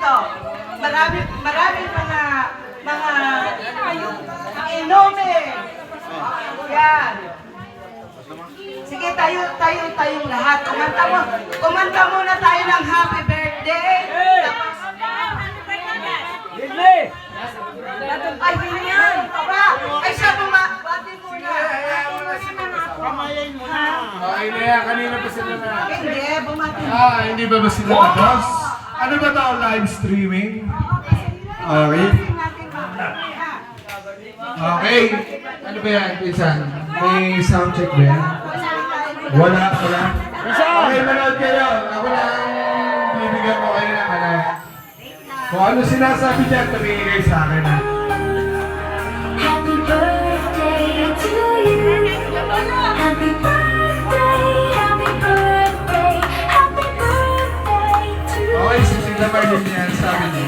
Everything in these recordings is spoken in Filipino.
dito. Marami mga inumin. Yan. Sige, tayong lahat. Kumanta muna tayo ng happy birthday. Ay, ganyan. Ay, siya bumati muna. Kamayin mo na. Okay na yan, kanina pa sila na. Hindi, bumati. Hindi ba sila tapos? Ano ba ito, live streaming? Okay. Okay. Ano ba yan, Pinsan? May sound check ba yan? Wala. Okay, manood kayo. Ako lang bibigyan ko kayo ng ano. Kung ano sinasabi dyan, tumingin kayo sa akin. Happy birthday to you. Happy birthday, happy birthday, happy birthday to you. Okay, sisila pa rin yan, sabi niya.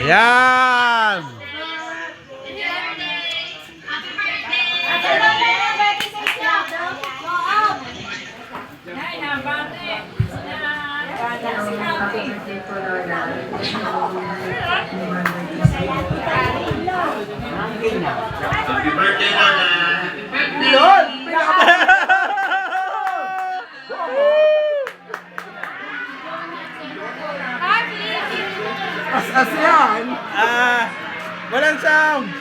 Yan! Happy birthday, Lola! Yun! As yan! Walang sound!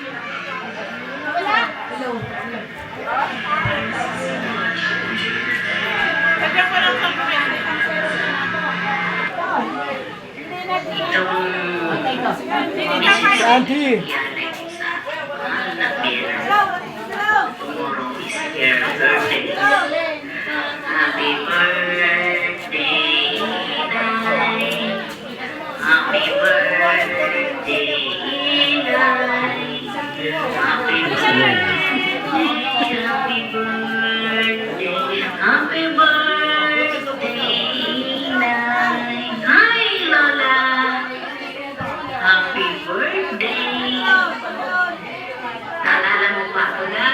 Auntie! Tomorrow is your birthday. Happy birthday, Inay. Happy birthday, Inay. Happy birthday, happy birthday, happy birthday, Inay. Hi, Lola. Happy birthday. Naalala mo pa ako na?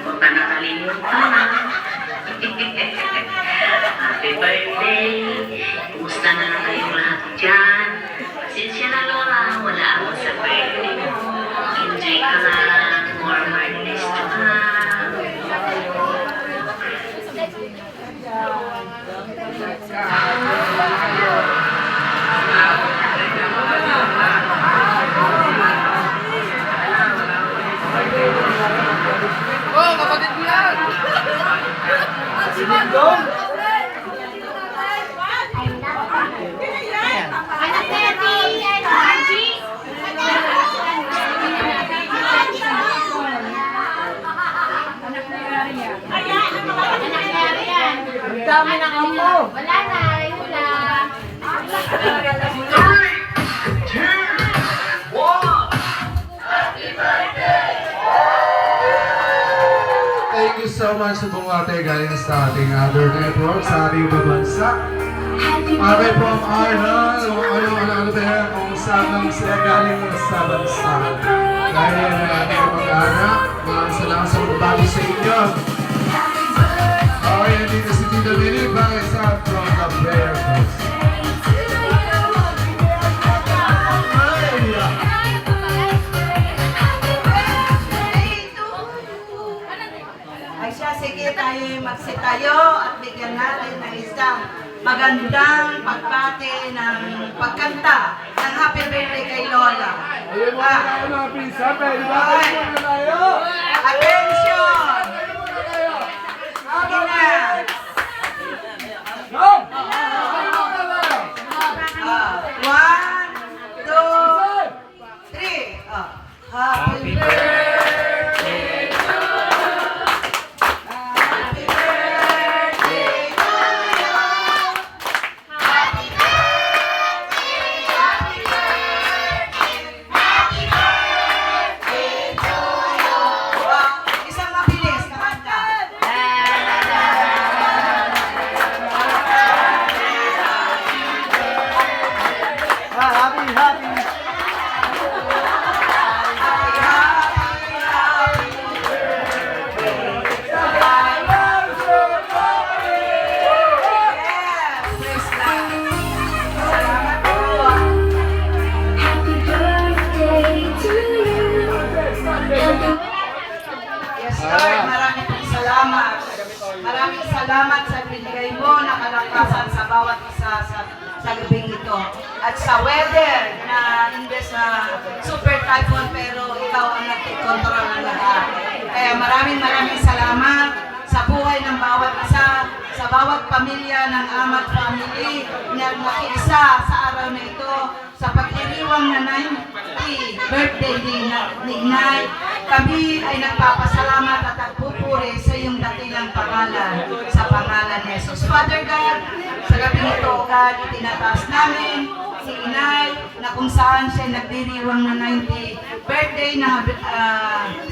Huwag ka nakalimutan ha. Happy birthday. Kumusta na lang kayong lahat dyan? Pasensya na, Lola. Wala ako sa birthday mo. Enjoy ka lang. More birthdays to come. Ang dami ng amo. Wala na, yun lang. Thank you so much sa bumate galing sa ating other network, sa ating babansa. Okay, from Arnold, ano ba yan, kung saan sila galing sa bansa. Dahil na ating kapag-anak, maraming salamat sa magbabagi sa inyo. Okay, nandito si Tito Billy, bakit sa from the Bear Coast. Ay siya, sige tayo magsitayo at bigyan natin ng isang magandang pagpati ng pagkanta ng happy birthday kay Lola. Ayun mo na tayo mga pinsa, pwede ba? Ay. Tayo na tayo! Attention! Tayo na tayo! Happy birthday to you. Happy birthday to you. Happy birthday, happy birthday, happy birthday to you. Isang mabilis, kakanta. Happy birthday to you. Yes, Lord, maraming pong salamat. Maraming salamat sa binigay mo na kalakasan sa bawat isa sa gabing ito. At sa weather na imbes na super typhoon pero ikaw ang nagtikontrol ng lahat. Kaya maraming salamat sa buhay ng bawat isa, sa bawat pamilya ng Amat Family na nakiisa sa araw na ito sa pagdiriwang na 90 birthday ni Inay. Kami ay nagpapasalamat at nagpupuri sa iyong dakilang pangalan, sa pangalan ni Jesus. Father God, sa gabi ito, God, itinataas namin si Inay na kung saan siya nagdiriwang na 90 birthday na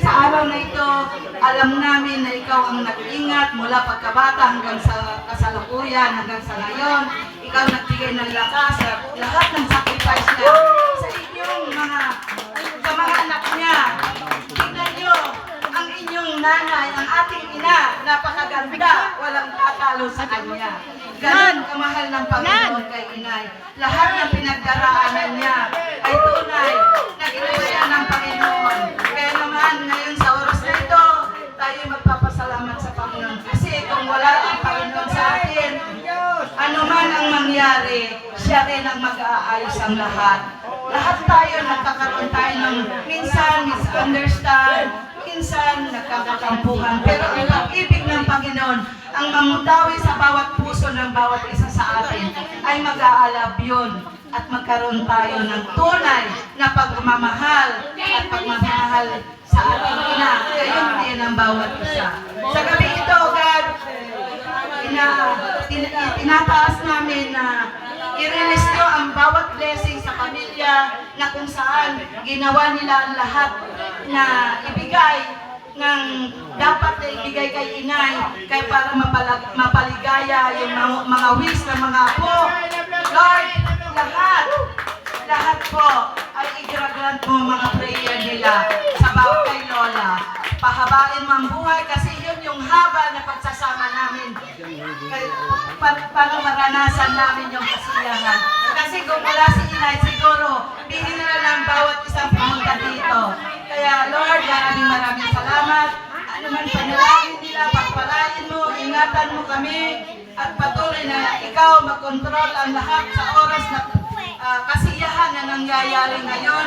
sa araw na ito, alam namin na ikaw ang nag-ingat mula pagkabata hanggang sa kasalukuyan, hanggang sa ngayon. Ikaw nagbigay ng lakas sa lahat ng sacrifice niya sa inyong sa mga anak niya. Tingnan niyo, ang inyong nanay, ang ating ina, napakaganda, walang tatalo sa kanya. Ganon kamahal ng Panginoon kay Inay. Lahat ng pinagdaraanan niya ay tunay na ginaya ng Panginoon. Kaya naman ngayon sa oras na ito, tayo magpapasalamat sa Panginoon. Kasi kung wala ang Panginoon sa atin, ano man ang mangyari, siya rin ang mag-aayos ang lahat. Lahat tayo nagkakaroon tayo ng minsan misunderstand, minsan nagkakakampuhan. Pero ang pag-ibig ng Panginoon, ang mamutawi sa bawat puso ng bawat isa sa atin, ay mag-aalab yun at magkaroon tayo ng tunay na pagmamahal at pagmamahal sa ating ina. Gayon din ang bawat isa. Sa gabi ito, God, tinataas namin na i-release nyo ang bawat blessing sa pamilya na kung saan ginawa nila ang lahat na ibigay ng dapat na ibigay kay Inay kay para mapaligaya yung mga wish ng mga apo. Lord, lahat po ay i-grant mo mga prayer nila sa bawat kay Lola. Pahabain mo ang buhay kasi yun yung haba na pagsasama namin para maranasan namin yung kasiyahan. Kasi kung wala si Inay, siguro bigyan nila ng bawat isang pumunta dito. Kaya Lord, maraming salamat. Ano man panalangin nila, pagpalain mo, ingatan mo kami, at patuloy na ikaw magkontrol ang lahat sa oras na kasiyahan na nangyayari ngayon.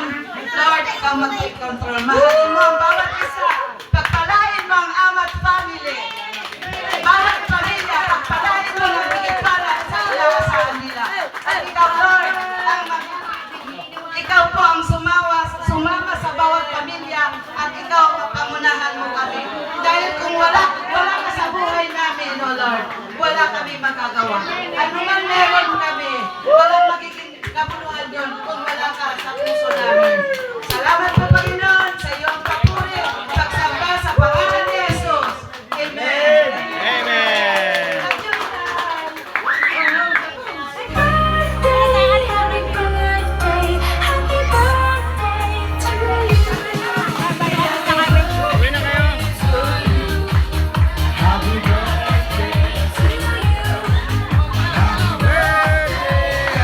Lord, ikaw mag-control. Mahalin mo ang bawat isa. Pagpalain mo ang Amat Family. Bawat pamilya, pagpalain mo ng higit para sa alasan nila. At ikaw, Lord, ikaw po ang sumama sa bawat pamilya at ikaw ang pangunahan mo kami. Dahil kung wala ka sa buhay namin, O Lord, wala kami magagawa. Ano man meron kami, walang magiging kabuluhan doon kung wala ka sa puso namin. Salamat po, Panginoon, sa iyong papuri, pagsamba sa pangalan ni Jesus. Amen. Amen. Happy birthday, happy birthday to you. Uwi na kayo. Happy birthday,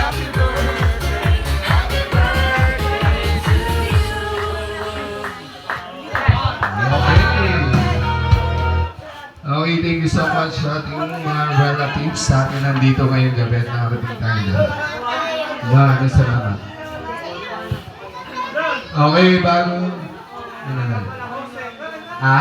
happy birthday, happy Okay, thank you so much sa ating mga relatives sa atin nandito ngayong gabi at nakarating tayo na. Maraming salamat. Okay, bago... Ha?